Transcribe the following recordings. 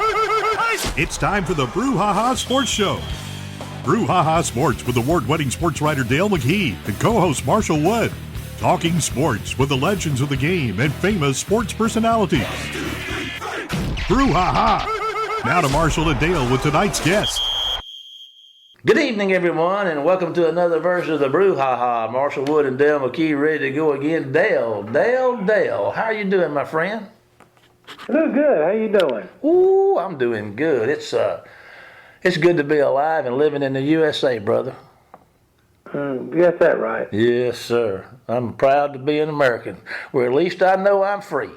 It's time for the Brouhaha Sports Show. Brouhaha Sports with award-winning sports writer Dale McKee and co-host Marshall Wood. Talking sports with the legends of the game and famous sports personalities. Brouhaha. Now to Marshall and Dale with tonight's guest. Good evening, everyone, and welcome to another version of the Brouhaha. Marshall Wood and Dale McKee ready to go again. Dale, how are you doing, my friend? Doing good. How you doing? Ooh, I'm doing good. It's good to be alive and living in the USA, brother. You got that right. Yes, sir. I'm proud to be an American, where at least I know I'm free.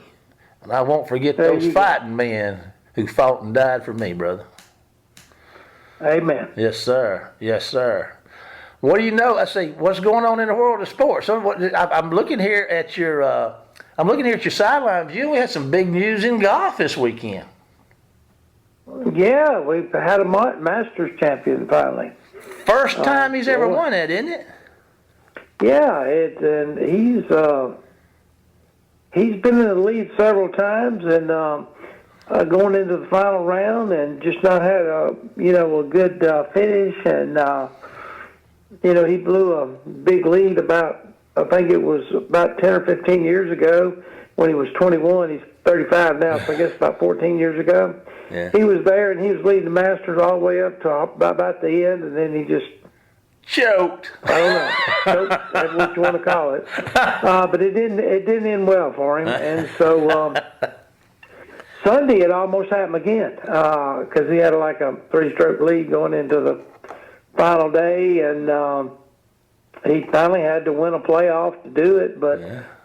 And I won't forget those fighting men who fought and died for me, brother. Amen. Yes, sir. Yes, sir. What do you know? I say, what's going on in the world of sports? So I'm looking here at your sideline view. We had some big news in golf this weekend. Yeah, we've had a Masters champion finally. First time he's ever won that, isn't it? Yeah, and he's been in the lead several times, and going into the final round, and just not had a good finish, and he blew a big lead I think it was about 10 or 15 years ago when he was 21. He's 35 now, so I guess about 14 years ago. Yeah. He was there, and he was leading the Masters all the way up to about the end, and then he just choked. I don't know. Choked, that's what you want to call it. But it didn't end well for him, and so Sunday it almost happened again because he had like a 3-stroke lead going into the final day, and he finally had to win a playoff to do it, but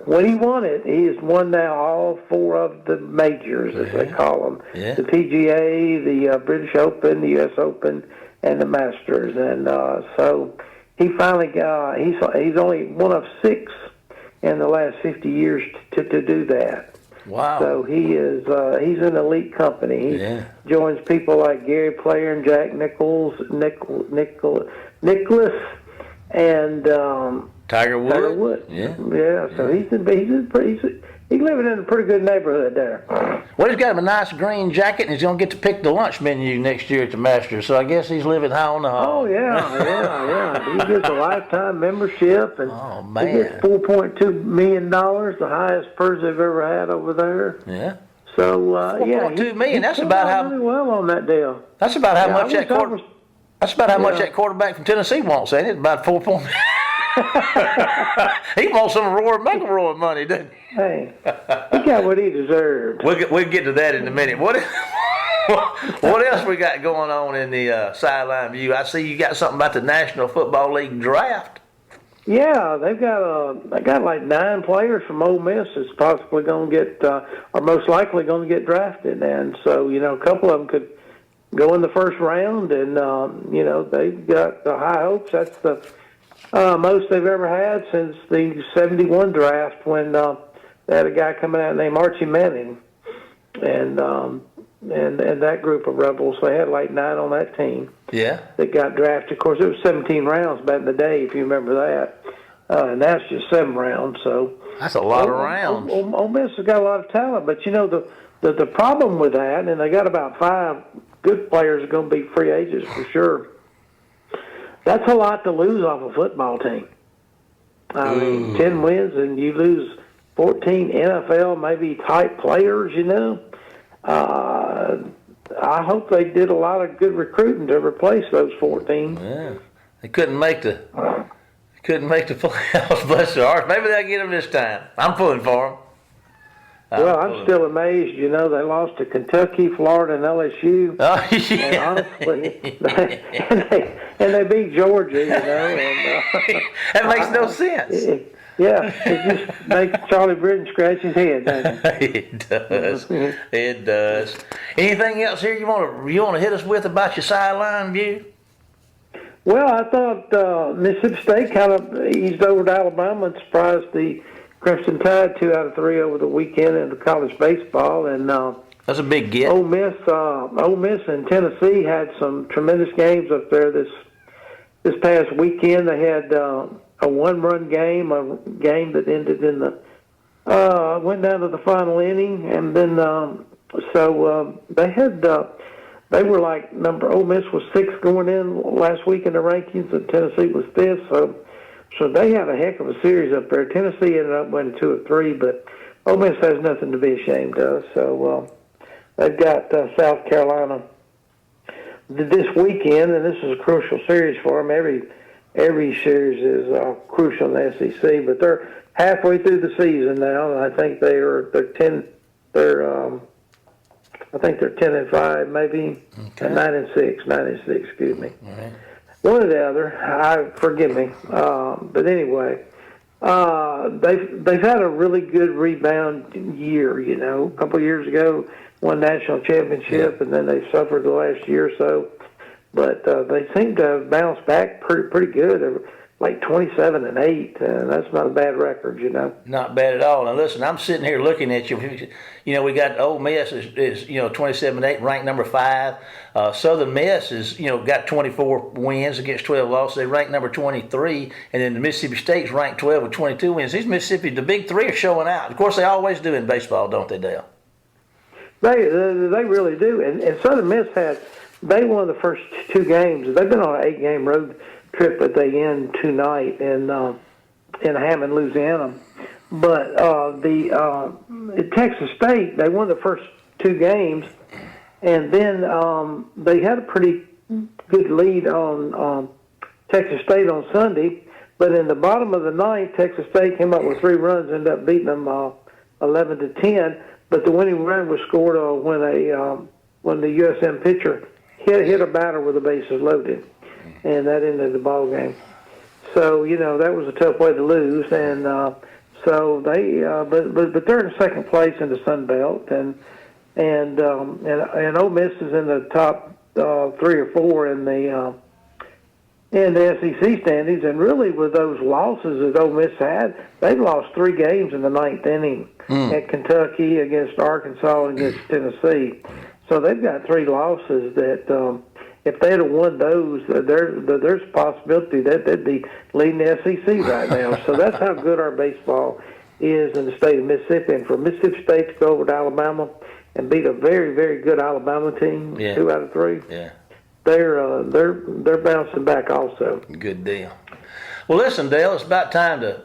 when he won it, he has won now all 4 of the majors, as they call them. Yeah. The PGA, the British Open, the U.S. Open, and the Masters. And so he finally he's only one of 6 in the last 50 years to do that. Wow. So he's an elite company. He joins people like Gary Player and Jack Nicklaus, and Tiger Woods. Tiger Woods. Yeah. So he's living in a pretty good neighborhood there. Well, he's got him a nice green jacket, and he's going to get to pick the lunch menu next year at the Masters. So I guess he's living high on the hog. Oh yeah. He gets a lifetime membership, and he gets $4.2 million, the highest purse they've ever had over there. Yeah. So $4.2 million. That's about how really well on that deal. That's about how much that quarter. That's about how much that quarterback from Tennessee wants, ain't it? About 4 points. He wants some Roy McIlroy money, doesn't he? Hey, he got what he deserved. We'll get to that in a minute. What else we got going on in the sideline view? I see you got something about the National Football League draft. Yeah, they got like 9 players from Ole Miss that's possibly going to get, or most likely going to get drafted, and so a couple of them could go in the first round, and they've got the high hopes. That's the most they've ever had since the '71 draft, when they had a guy coming out named Archie Manning, and that group of rebels. They had like 9 on that team. Yeah, that got drafted. Of course, it was 17 rounds back in the day, if you remember that, and now it's just 7 rounds. So that's a lot of rounds. Ole Miss has got a lot of talent, but the problem with that, and they got about 5 good players are going to be free agents for sure. That's a lot to lose off a football team. I mean, 10 wins and you lose 14 NFL maybe type players. I hope they did a lot of good recruiting to replace those 14. Yeah, they couldn't make the playoffs. Bless their hearts. Maybe they'll get them this time. I'm pulling for them. Well, I'm still amazed. They lost to Kentucky, Florida, and LSU. Oh, yeah. And honestly, they beat Georgia. And that makes no sense. It just makes Charlie Britton scratch his head, doesn't it? It does. It does. Anything else here you want to hit us with about your sideline view? Well, I thought Mississippi State kind of eased over to Alabama and surprised the Crimson Tide 2 out of 3 over the weekend in the college baseball, and that's a big get. Ole Miss and Tennessee had some tremendous games up there this past weekend. They had a 1-run game, a game that ended in the went down to the final inning, and then so they were like Ole Miss was 6th going in last week in the rankings, and Tennessee was 5th. So they had a heck of a series up there. Tennessee ended up winning 2 of 3, but Ole Miss has nothing to be ashamed of. So they've got South Carolina this weekend, and this is a crucial series for them. Every series is crucial in the SEC, but they're halfway through the season now, and I think they're 10. I think they're 10-5, maybe 9-6. Excuse me. All right. One or the other. Forgive me. But anyway, they've had a really good rebound year. You know, a couple of years ago, won national championship, and then they suffered the last year or so. But they seem to have bounced back pretty good. They're like 27-8, and that's not a bad record, you know. Not bad at all. Now listen, I'm sitting here looking at you. You know, we got Ole Miss is 27-8, ranked number 5. Southern Miss is got 24 wins against 12 losses. They ranked number 23, and then the Mississippi State's ranked 12 with 22 wins. These Mississippi, the big three, are showing out. Of course, they always do in baseball, don't they, Dale? They really do. And Southern Miss they won the first 2 games. They've been on an 8-game road trip that they end tonight in Hammond, Louisiana. But at Texas State, they won the first 2 games, and then they had a pretty good lead on Texas State on Sunday. But in the bottom of the ninth, Texas State came up with 3 runs, ended up beating them 11-10. But the winning run was scored when the USM pitcher hit a batter with the bases loaded, and that ended the ball game. So that was a tough way to lose, and so they but they're in second place in the Sun Belt, and Ole Miss is in the top 3 or 4 in the SEC standings. And really, with those losses that Ole Miss had, they've lost 3 games in the 9th inning at Kentucky, against Arkansas, and against Tennessee. So they've got 3 losses that if they had won those, there's a possibility that they'd be leading the SEC right now. So that's how good our baseball is in the state of Mississippi. And for Mississippi State to go over to Alabama and beat a very, very good Alabama team, 2 out of 3, they're bouncing back also. Good deal. Well, listen, Dale, it's about time to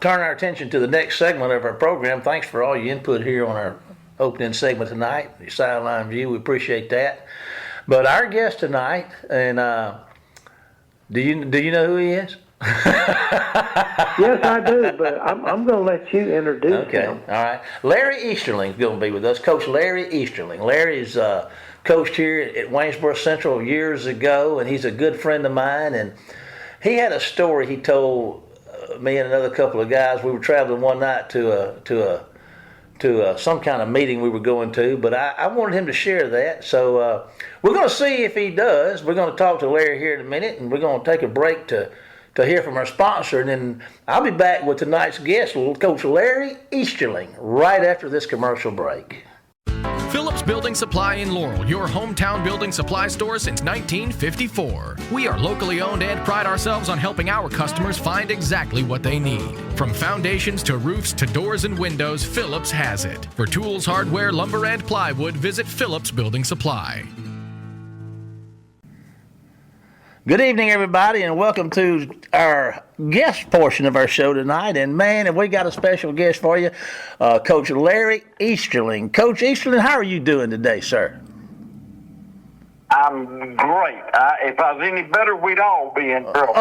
turn our attention to the next segment of our program. Thanks for all your input here on our opening segment tonight, your sideline view. We appreciate that. But our guest tonight, and do you know who he is? Yes, I do, but I'm going to let you introduce him. Okay, all right. Larry Easterling is going to be with us, Coach Larry Easterling. Larry's coached here at Waynesboro Central years ago, and he's a good friend of mine. And he had a story he told me and another couple of guys. We were traveling one night to some kind of meeting we were going to, but I wanted him to share that. So we're going to see if he does. We're going to talk to Larry here in a minute, and we're going to take a break to hear from our sponsor, and then I'll be back with tonight's guest, Coach Larry Easterling, right after this commercial break. Phillips Building Supply in Laurel, your hometown building supply store since 1954. We are locally owned and pride ourselves on helping our customers find exactly what they need. From foundations to roofs to doors and windows, Phillips has it. For tools, hardware, lumber, and plywood, visit Phillips Building Supply. Good evening, everybody, and welcome to our guest portion of our show tonight. And, man, have we got a special guest for you, Coach Larry Easterling. Coach Easterling, how are you doing today, sir? I'm great. If I was any better, we'd all be in trouble.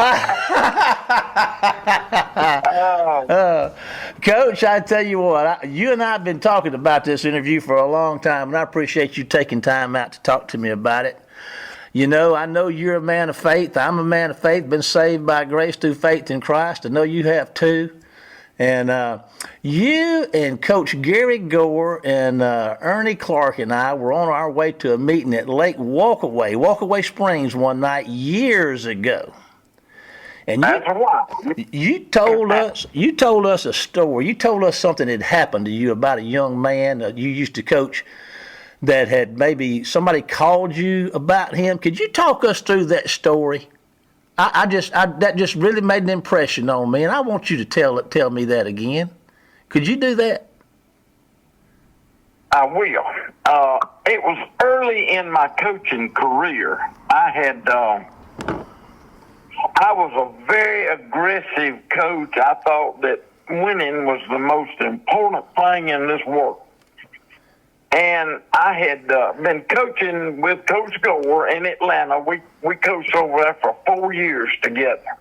Coach, I tell you what, you and I have been talking about this interview for a long time, and I appreciate you taking time out to talk to me about it. You know, I know you're a man of faith. I'm a man of faith, been saved by grace through faith in Christ. I know you have too. And you and Coach Gary Gore and Ernie Clark and I were on our way to a meeting at Lake Walkaway Springs one night years ago. And you told us a story. You told us something had happened to you about a young man you used to coach that had maybe somebody called you about him. Could you talk us through that story? That just really made an impression on me, and I want you to tell me that again. Could you do that? I will. it was early in my coaching career. I was a very aggressive coach. I thought that winning was the most important thing in this world. And I had been coaching with Coach Gore in Atlanta. We coached over there for 4 years together.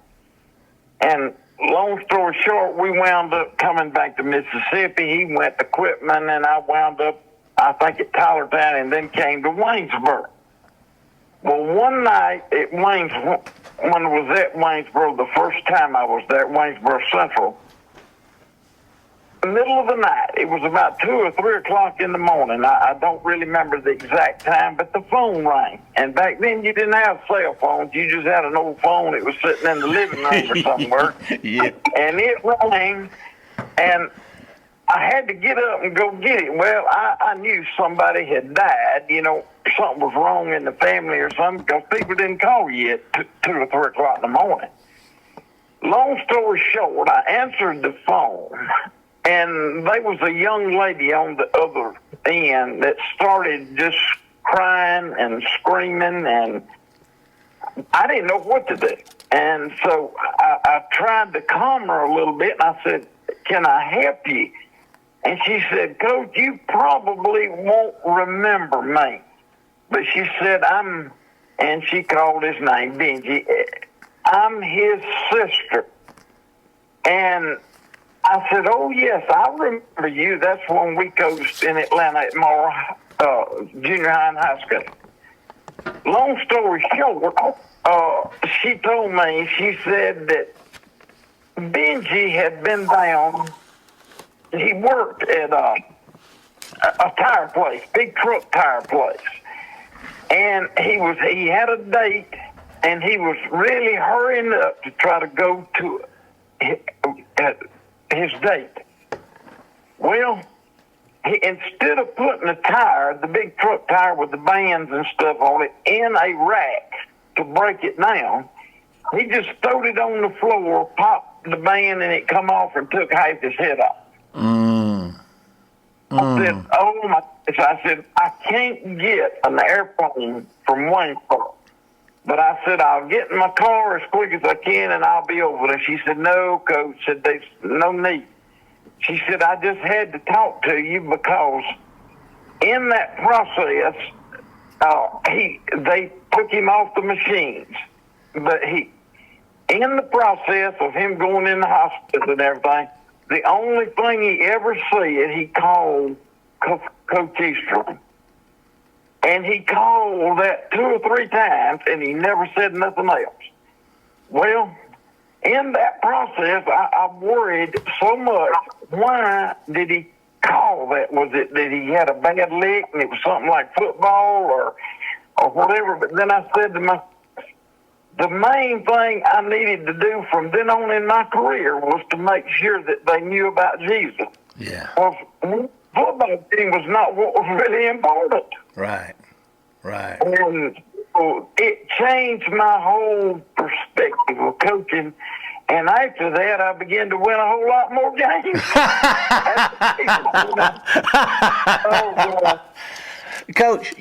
And long story short, we wound up coming back to Mississippi. He went to Quitman, and I wound up, I think, at Tylertown, and then came to Waynesboro. Well, one night at when I was at Waynesboro, the first time I was there at Waynesboro Central, middle of the night, it was about 2 or 3 o'clock in the morning. I don't really remember the exact time, but the phone rang. And back then, you didn't have cell phones. You just had an old phone. It was sitting in the living room or somewhere. Yeah. And it rang, and I had to get up and go get it. Well, I knew somebody had died. You know, something was wrong in the family or something, because people didn't call you at 2 or 3 o'clock in the morning. Long story short, I answered the phone, and there was a young lady on the other end that started just crying and screaming, and I didn't know what to do. And so I tried to calm her a little bit, and I said, "Can I help you?" And she said, "Coach, you probably won't remember me." But she said, and she called his name, Benji, "I'm his sister." And I said, "Oh, yes, I remember you. That's when we coached in Atlanta at Moore Junior High and High School." Long story short, she told me, she said that Benji had been down. He worked at a tire place, big truck tire place. And he had a date, and he was really hurrying up to try to go to his date. Well, instead of putting the big truck tire with the bands and stuff on it, in a rack to break it down, he just throwed it on the floor, popped the band, and it come off and took half his head off. I said, "Oh my!" I said, "I can't get an airplane from Waynesboro, but I said I'll get in my car as quick as I can, and I'll be over there." She said, "No, Coach," said, "There's no need." She said, "I just had to talk to you because in that process, they took him off the machines, but in the process of him going in the hospital and everything, the only thing he ever said, he called Coach Easterling. And he called that 2 or 3 times, and he never said nothing else." Well, in that process, I worried so much. Why did he call that? Was it that he had a bad lick and it was something like football or whatever? But then I said to myself, the main thing I needed to do from then on in my career was to make sure that they knew about Jesus. Yeah. Well, football team was not what was really important. Right. And so it changed my whole perspective of coaching. And after that, I began to win a whole lot more games. Coach,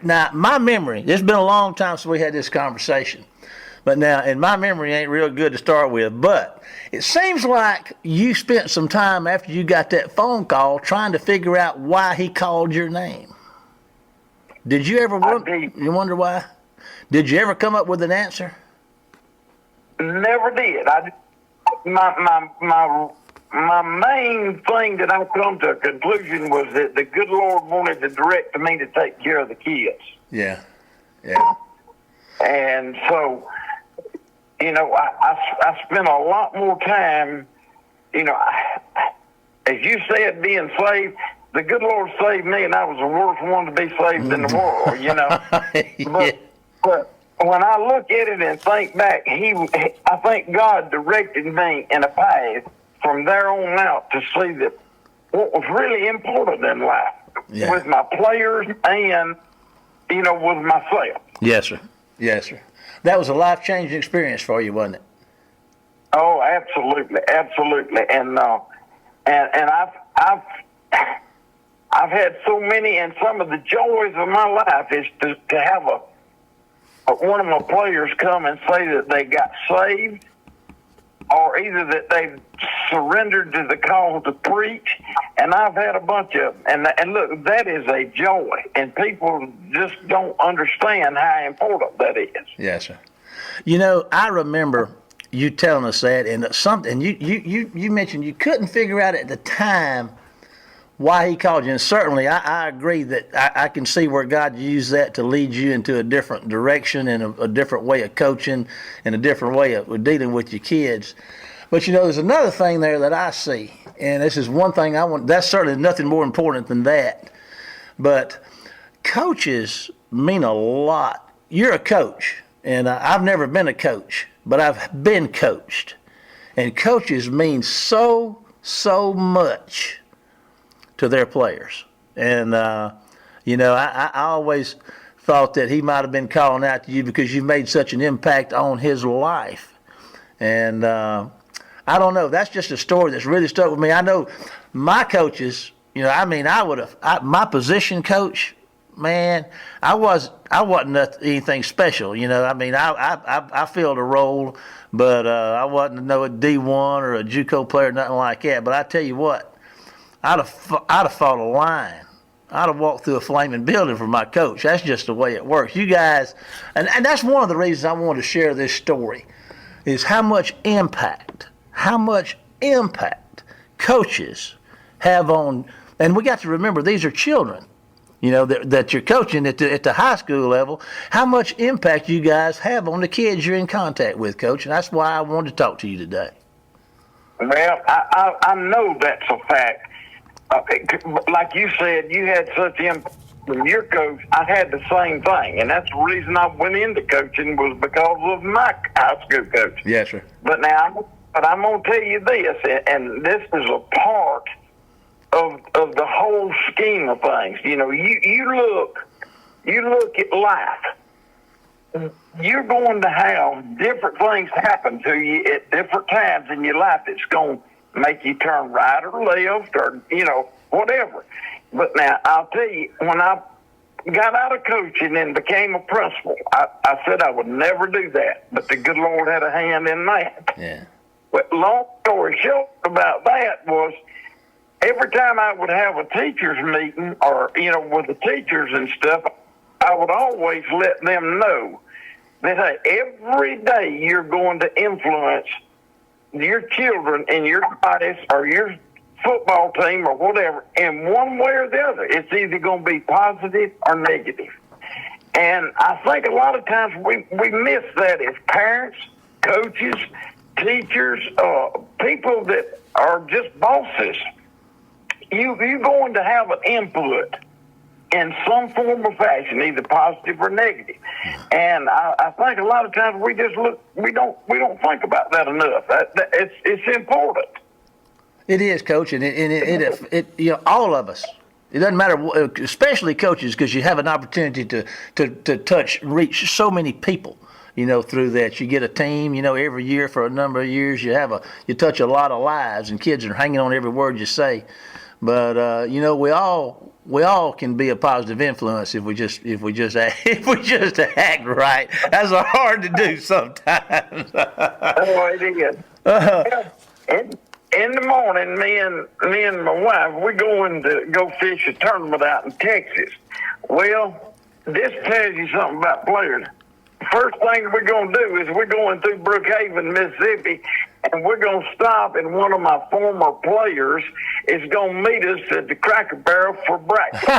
now my memory, it's been a long time since we had this conversation, but now, and my memory ain't real good to start with, but it seems like you spent some time after you got that phone call trying to figure out why he called your name. Did you ever you wonder why? Did you ever come up with an answer? Never did. My main thing that I come to a conclusion was that the good Lord wanted to direct me to take care of the kids. Yeah. And so, I spent a lot more time, as you said, being saved. The good Lord saved me, and I was the worst one to be saved in the world, Yeah. But when I look at it and think back, I think God directed me in a path from there on out to see that what was really important in life with my players and, with myself. Yes, sir. That was a life-changing experience for you, wasn't it? Oh, absolutely. And I've I've had so many, and some of the joys of my life is to have one of my players come and say that they got saved, or either that they've surrendered to the call to preach, and I've had a bunch of them. And look, that is a joy, and people just don't understand how important that is. Yes, sir. You know, I remember you telling us that, and something you mentioned you couldn't figure out at the time why he called you, and certainly I agree that I can see where God used that to lead you into a different direction and a different way of coaching and a different way of dealing with your kids. But you know, there's another thing there that I see, and this is one thing I want. That's certainly nothing more important than that. But coaches mean a lot. You're a coach, and I've never been a coach, but I've been coached, and coaches mean so much to their players. And, you know, I always thought that he might have been calling out to you because you made such an impact on his life. And I don't know. That's just a story that's really stuck with me. I know my coaches, you know, I mean, my position coach, man, I wasn't anything special. You know, I mean, I filled a role, but I wasn't a D1 or a JUCO player, nothing like that. But I tell you what, I'd have fought a line. I'd have walked through a flaming building for my coach. That's just the way it works. You guys, and that's one of the reasons I wanted to share this story, is how much impact coaches have on, and we got to remember these are children, you know, that you're coaching at the high school level, how much impact you guys have on the kids you're in contact with, Coach, and that's why I wanted to talk to you today. Well, I know that's a fact. Like you said, you had such impact from your coach. I had the same thing, and that's the reason I went into coaching was because of my high school coach. Yes, sir. But I'm going to tell you this, and this is a part of the whole scheme of things. You know, you look at life. You're going to have different things happen to you at different times in your life. It's going to make you turn right or left or, you know, whatever. But now, I'll tell you, when I got out of coaching and became a principal, I said I would never do that. But the good Lord had a hand in that. Yeah. But long story short about that was every time I would have a teacher's meeting or, you know, with the teachers and stuff, I would always let them know that, hey, every day you're going to influence your children in your class or your football team or whatever in one way or the other. It's either going to be positive or negative. And I think a lot of times we miss that as parents, coaches, teachers, people that are just bosses. You're going to have an input in some form or fashion, either positive or negative. And I think a lot of times we don't think about that enough. It's important. It is, Coach, and it you know, all of us. It doesn't matter, especially coaches, because you have an opportunity to reach so many people, you know, through that. You get a team, you know, every year for a number of years. You touch a lot of lives, and kids are hanging on every word you say. But you know, we all can be a positive influence if we just act right. That's hard to do sometimes. Oh, it is. In the morning, me and my wife, we're going to go fish a tournament out in Texas. Well, this tells you something about players. First thing we're going to do is we're going through Brookhaven, Mississippi, and we're going to stop, and one of my former players is going to meet us at the Cracker Barrel for breakfast.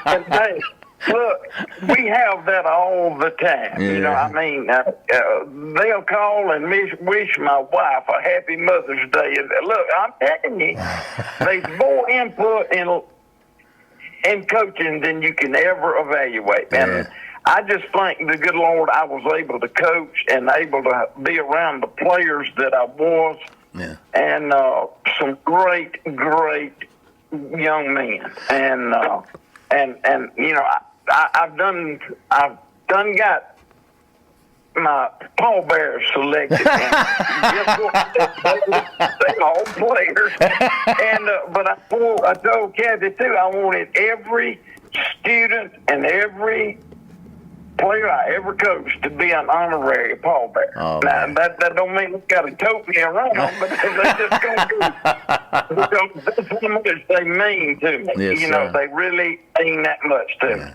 and hey, look, we have that all the time. Yeah. You know, I mean, they'll call and wish my wife a happy Mother's Day. And look, I'm telling you, there's more input in coaching than you can ever evaluate. Yeah. And I just thank the good Lord I was able to coach and able to be around the players that I was. Yeah. And some great young men. And you know, I've done got my pallbearers selected. And guess what? They all players. And but I told Kathy too, I wanted every student and every player I ever coached to be an honorary pallbearer. Oh, now man. that don't mean they got to tote me around, but they just gonna do it. Because that's how much they mean to me. Yes, you know, sir. they really mean that much to me.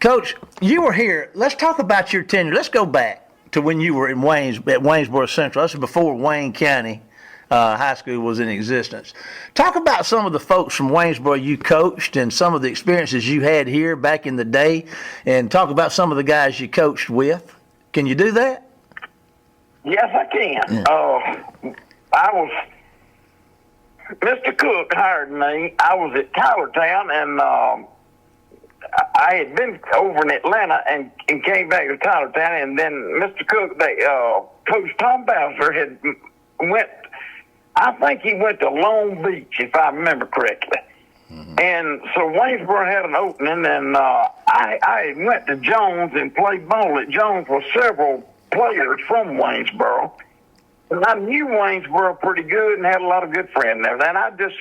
Coach, you were here. Let's talk about your tenure. Let's go back to when you were at Waynesboro Central. This is before Wayne County High School was in existence. Talk about some of the folks from Waynesboro you coached and some of the experiences you had here back in the day, and talk about some of the guys you coached with. Can you do that? Yes, I can. Mr. Cook hired me. I was at Tylertown, and I had been over in Atlanta and came back to Tylertown, and then Mr. Cook, Coach Tom Bowser went, I think he went to Long Beach, if I remember correctly. Mm-hmm. And so Waynesboro had an opening, and I went to Jones and played ball at Jones with several players from Waynesboro. And I knew Waynesboro pretty good and had a lot of good friends there. And I just,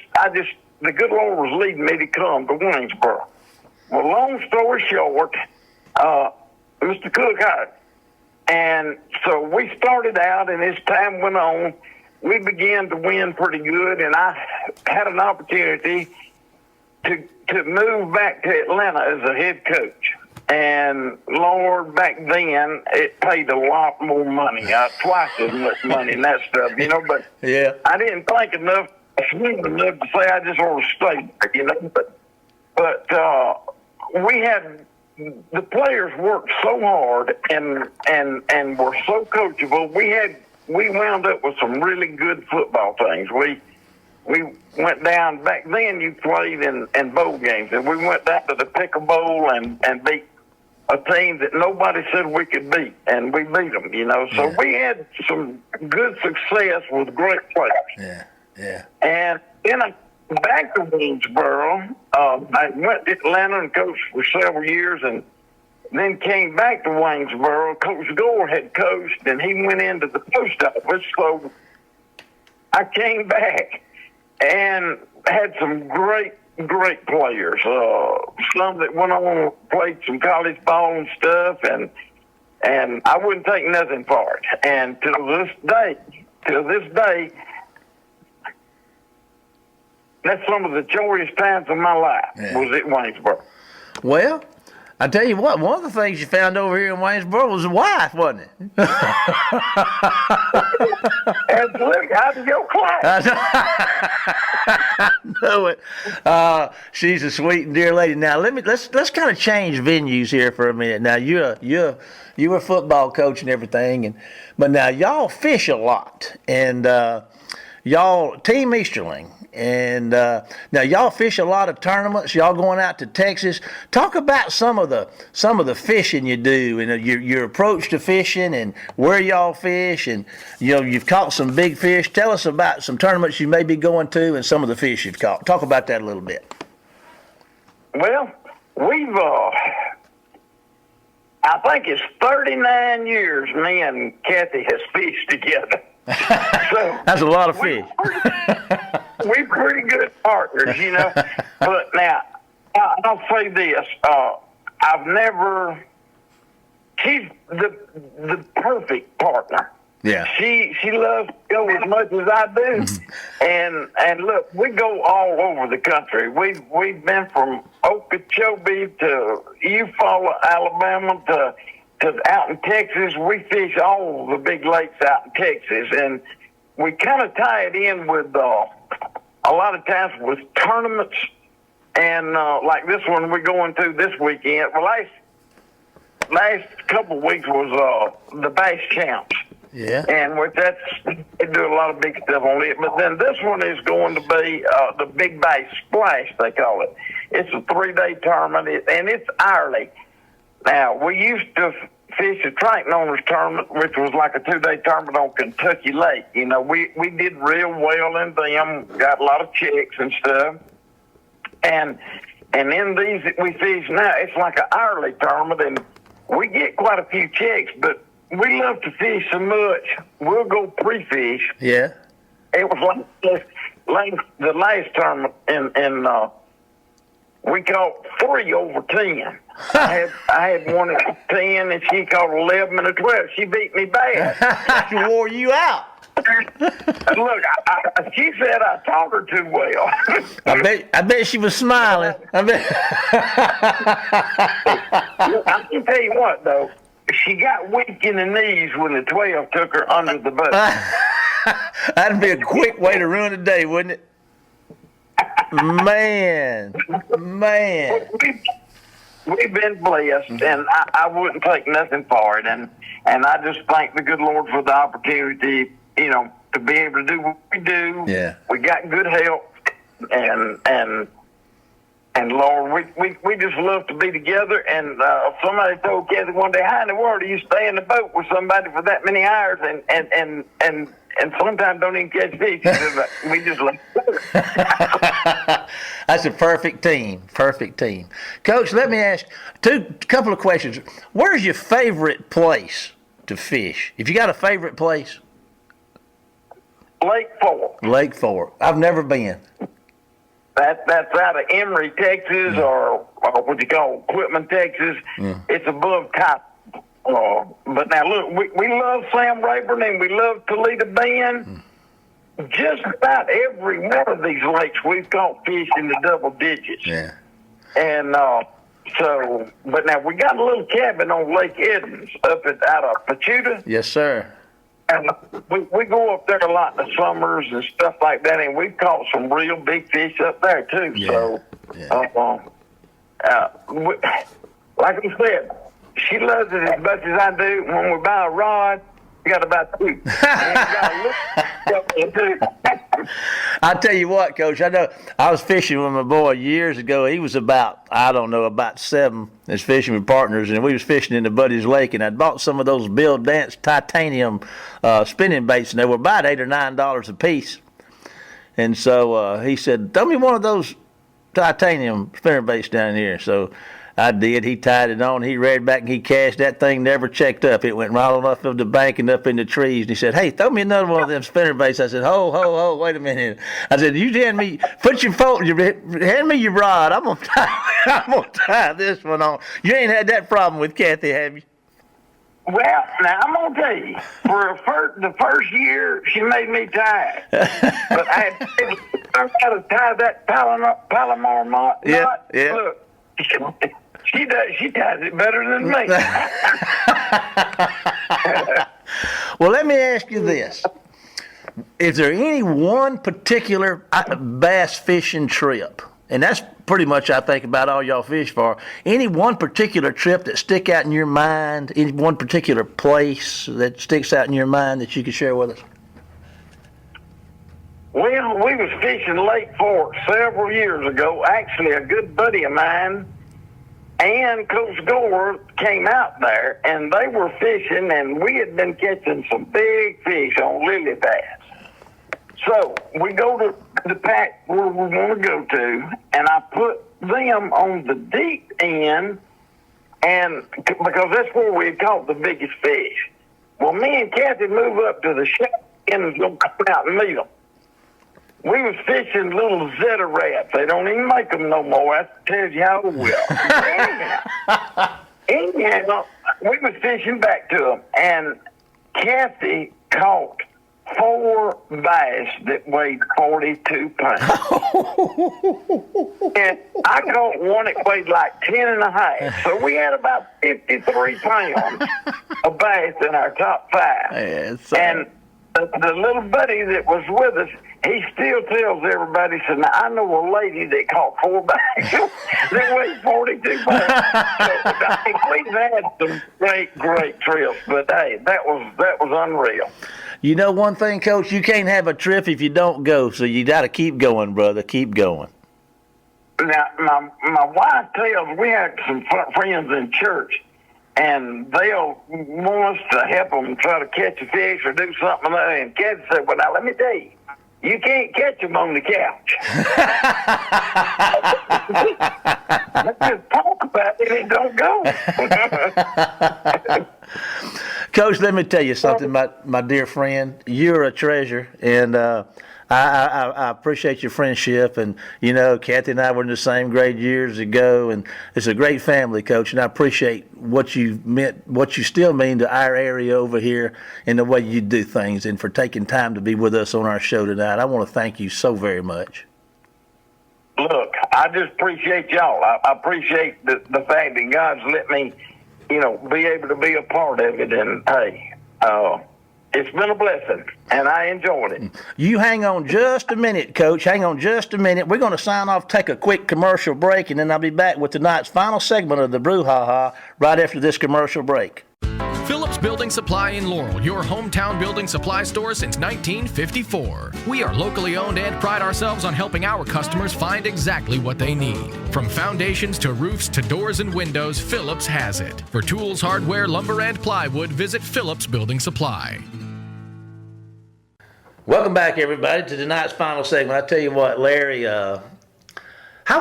the good Lord was leading me to come to Waynesboro. Well, long story short, Mr. Cook hired. And so we started out, and as time went on, we began to win pretty good, and I had an opportunity to move back to Atlanta as a head coach. And Lord, back then it paid a lot more money, twice as much money and that stuff, you know. But Yeah. I didn't think enough to say I just want to stay there, you know. But we had the players worked so hard and were so coachable. We wound up with some really good football things. We went down back then. You played in bowl games, and we went down to the Pickle Bowl and beat a team that nobody said we could beat, and we beat them. You know, so we had some good success with great players. Yeah. And then I back to Waynesboro. I went to Atlanta and coached for several years, and then came back to Waynesboro. Coach Gore had coached, and he went into the post office. So I came back and had some great players. Some that went on and played some college ball and stuff, and I wouldn't take nothing for it. And till this day, that's some of the joyous times of my life was at Waynesboro. Well, I tell you what, one of the things you found over here in Waynesboro was a wife, wasn't it? Absolutely. How's your class? I know it. She's a sweet and dear lady. Now let's kind of change venues here for a minute. Now you're a football coach and everything, but now y'all fish a lot, and y'all Team Easterling. And now y'all fish a lot of tournaments. Y'all going out to Texas. Talk about some of the fishing you do, and your approach to fishing, and where y'all fish, and you've caught some big fish. Tell us about some tournaments you may be going to, and some of the fish you've caught. Talk about that a little bit. Well, we've I think it's 39 years me and Kathy has fished together. So That's a lot of fish. We're pretty good partners, you know. But now, I'll say this: I've never. She's the perfect partner. Yeah. She loves to go as much as I do, and look, we go all over the country. We've been from Okeechobee to Eufaula, Alabama, to out in Texas. We fish all the big lakes out in Texas, and we kind of tie it in with a lot of times with tournaments, and like this one we're going to this weekend. Well, last couple of weeks was the Bass Champs. Yeah. And with that, they do a lot of big stuff on it. But then this one is going to be the Big Bass Splash, they call it. It's a 3-day tournament, and it's hourly. Now, we used to fish the Triton Owners Tournament, which was like a 2-day tournament on Kentucky Lake. You know, we did real well in them, got a lot of checks and stuff. And in these that we fish now, it's like an hourly tournament, and we get quite a few checks, but we love to fish so much. We'll go pre-fish. Yeah. It was like the last tournament, and we caught 3 over 10. I had one at 10, and she caught 11 and a 12. She beat me bad. She wore you out. Look, she said I taught her too well. I bet she was smiling. I bet. I can tell you what, though. She got weak in the knees when the 12 took her under the boat. That'd be a quick way to ruin a day, wouldn't it? Man. We've been blessed, and I wouldn't take nothing for it. And I just thank the good Lord for the opportunity, to be able to do what we do. Yeah. We got good help, and Lord, we just love to be together. And somebody told Kathy one day, how in the world do you stay in the boat with somebody for that many hours and sometimes don't even catch fish? We just love it. That's a perfect team. Coach, let me ask a couple of questions. Where's your favorite place to fish? If you got a favorite place? Lake Fork. I've never been. That's out of Emory, Texas, or what you call Quitman, Texas. It's above Cotton. But now look, we love Sam Rayburn and we love Toledo Bend. Just about every one of these lakes we've caught fish in the double digits. Yeah. And but now we got a little cabin on Lake Edmonds out of Pachuta. Yes, sir. And we go up there a lot in the summers and stuff like that, and we've caught some real big fish up there too. Yeah. So, like I said, she loves it as much as I do. When we buy a rod, we got about 2. I tell you what, Coach, I know I was fishing with my boy years ago. He was about 7 as fishing partners, and we was fishing in the Buddy's Lake, and I bought some of those Bill Dance titanium spinning baits, and they were about $8 or $9 a piece. And so he said, throw me one of those titanium spinning baits down here. So I did. He tied it on. He read back and he cast. That thing never checked up. It went right on up of the bank and up in the trees. And he said, hey, throw me another one of them spinner baits. I said, ho, wait a minute. I said, you hand me your rod. I'm gonna tie this one on. You ain't had that problem with Kathy, have you? Well, now I'm gonna tell you, for the first year, she made me tie it. But I had to learn how to tie that Palomar knot. Yeah. Look, she ties it better than me. Well, let me ask you this. Is there any one particular bass fishing trip, and that's pretty much I think about all y'all fish for, any one particular trip that stick out in your mind, any one particular place that sticks out in your mind that you could share with us? Well, we was fishing Lake Fork several years ago. Actually, a good buddy of mine and Coach Gore came out there, and they were fishing, and we had been catching some big fish on lily pads. So we go to the pack where we want to go to, and I put them on the deep end, and because that's where we had caught the biggest fish. Well, me and Kathy move up to the shallow end and go come out and meet them. We was fishing little Zeta rats. They don't even make them no more. That tells you how well. Anyhow, we was fishing back to them, and Kathy caught 4 bass that weighed 42 pounds. And I caught one that weighed like 10 and a half. So we had about 53 pounds of bass in our top 5. Yeah, and the little buddy that was with us, he still tells everybody, said, now, I know a lady that caught 4 bass that weighed 42 pounds. So, we've had some great trips, but hey, that was unreal. You know one thing, Coach, you can't have a trip if you don't go, so you got to keep going, brother. Keep going. Now, my wife tells, we have some friends in church, and they'll want us to help them try to catch a fish or do something like that. And Kathy said, well, now, let me tell you, you can't catch them on the couch. Let's just talk about it and don't go. Coach, let me tell you something, my dear friend. You're a treasure, and I appreciate your friendship. And, Kathy and I were in the same grade years ago, and it's a great family, Coach, and I appreciate what you still mean to our area over here and the way you do things, and for taking time to be with us on our show tonight. I want to thank you so very much. Look, I just appreciate y'all. I appreciate the fact that God's let me, be able to be a part of it. And, hey, it's been a blessing, and I enjoyed it. You hang on just a minute, Coach. Hang on just a minute. We're going to sign off, take a quick commercial break, and then I'll be back with tonight's final segment of the Brouhaha right after this commercial break. Phillips Building Supply in Laurel, your hometown building supply store since 1954. We are locally owned and pride ourselves on helping our customers find exactly what they need. From foundations to roofs to doors and windows, Phillips has it. For tools, hardware, lumber, and plywood, visit Phillips Building Supply. Welcome back, everybody, to tonight's final segment. I tell you what, Larry, how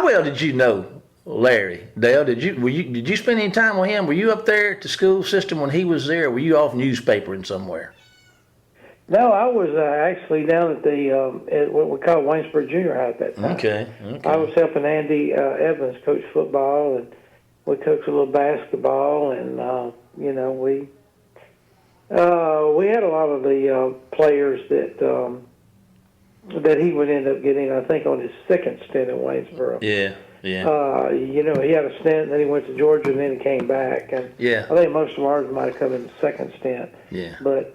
well did you know Larry? Dale, did you spend any time with him? Were you up there at the school system when he was there, or were you off newspapering somewhere? No, I was actually down at at what we call Waynesburg Junior High at that time. Okay. I was helping Andy Evans coach football, and we coached a little basketball, and we had a lot of the players that he would end up getting, I think, on his second stint in Waynesboro. Yeah. He had a stint, and then he went to Georgia, and then he came back. And yeah. I think most of ours might have come in the second stint. Yeah. But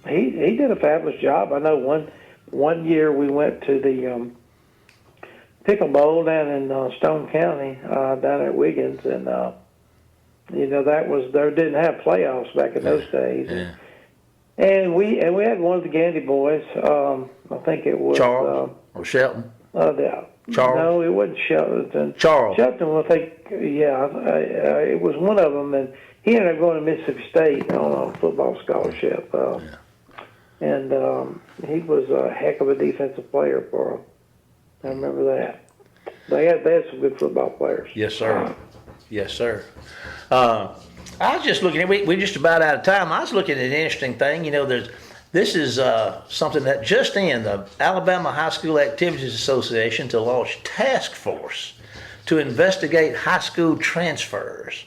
he did a fabulous job. I know one year we went to the Pickle Bowl down in Stone County, down at Wiggins, and that was they didn't have playoffs back in those days. Yeah. And we had one of the Gandy boys. I think it was Charles or Shelton. Charles? No, it wasn't Shelton. Charles. Shelton, I think, it was one of them, and he ended up going to Mississippi State on a football scholarship. And he was a heck of a defensive player for them. I remember that. They had some good football players. Yes, sir. Yes, sir. I was just looking at, we're just about out of time. I was looking at an interesting thing. This is something that just in, the Alabama High School Activities Association to launch task force to investigate high school transfers.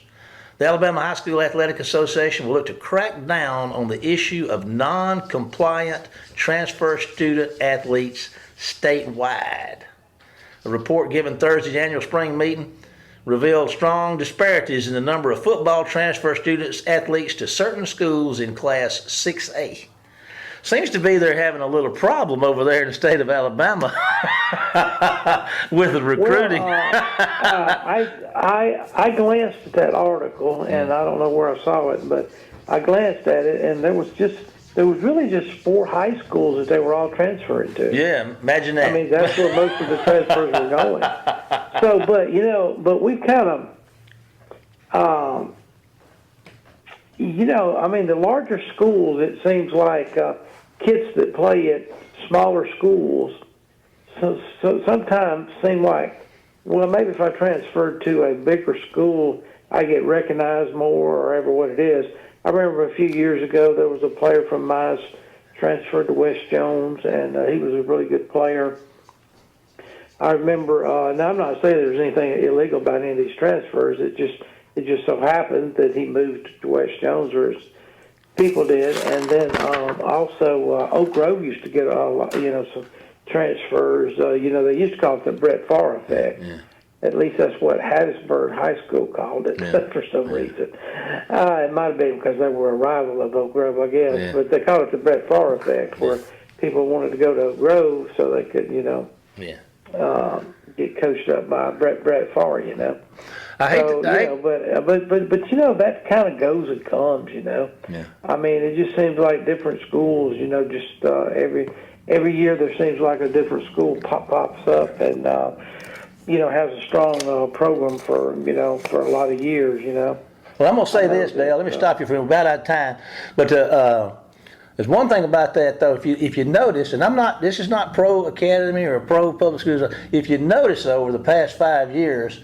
The Alabama High School Athletic Association will look to crack down on the issue of non-compliant transfer student athletes statewide. A report given Thursday's annual spring meeting revealed strong disparities in the number of football transfer students athletes to certain schools in Class 6A. Seems to be they're having a little problem over there in the state of Alabama with the recruiting. Well, I glanced at that article, and I don't know where I saw it, but I glanced at it, and there was really just 4 high schools that they were all transferring to. Yeah, imagine that. I mean, that's where most of the transfers were going. So, but we've kind of, the larger schools, it seems like kids that play at smaller schools so sometimes seem like, well, maybe if I transferred to a bigger school, I get recognized more or ever what it is. I remember a few years ago there was a player from Mize transferred to West Jones, and he was a really good player. I remember, now I'm not saying there's anything illegal about any of these transfers. It just so happened that he moved to West Jones, or his people did, and then also Oak Grove used to get some transfers. They used to call it the Brett Favre effect. Yeah. At least that's what Hattiesburg High School called it for some reason. It might have been because they were a rival of Oak Grove, I guess. Yeah. But they called it the Brett Favre effect, where people wanted to go to Oak Grove so they could, get coached up by Brett Favre, But that kind of goes and comes, Yeah. I mean, it just seems like different schools, just every year there seems like a different school pops up and has a strong program for a lot of years, Well, I'm gonna say this, Dale. Let me stop you for about out of time, but there's one thing about that though. If you notice, and this is not pro academy or pro public schools. If you notice though, over the past 5 years,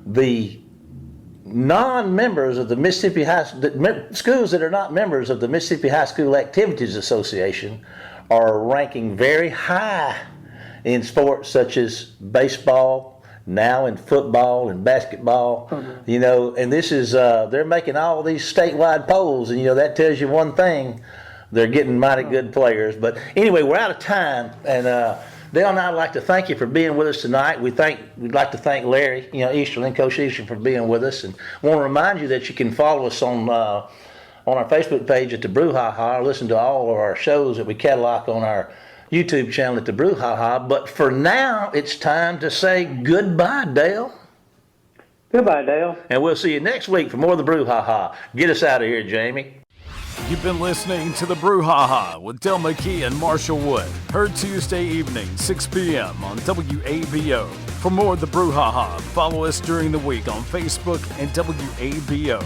the non-members of the Mississippi schools that are not members of the Mississippi High School Activities Association are ranking very high in sports such as baseball, now in football and basketball. And this is they're making all these statewide polls, and that tells you one thing: they're getting mighty good players. But anyway, we're out of time, and Dale and I would like to thank you for being with us tonight. We'd like to thank Larry, Easterling, Coach Easterling, for being with us, and want to remind you that you can follow us on our Facebook page at the Brouhaha, or listen to all of our shows that we catalog on our YouTube channel at the Brouhaha. But for now, it's time to say goodbye, Dale. Goodbye, Dale. And we'll see you next week for more of the Brouhaha. Get us out of here, Jamie. You've been listening to the Brouhaha with Del McKee and Marshall Wood. Heard Tuesday evening, 6 p.m. on WABO. For more of the Brouhaha, follow us during the week on Facebook and WABO.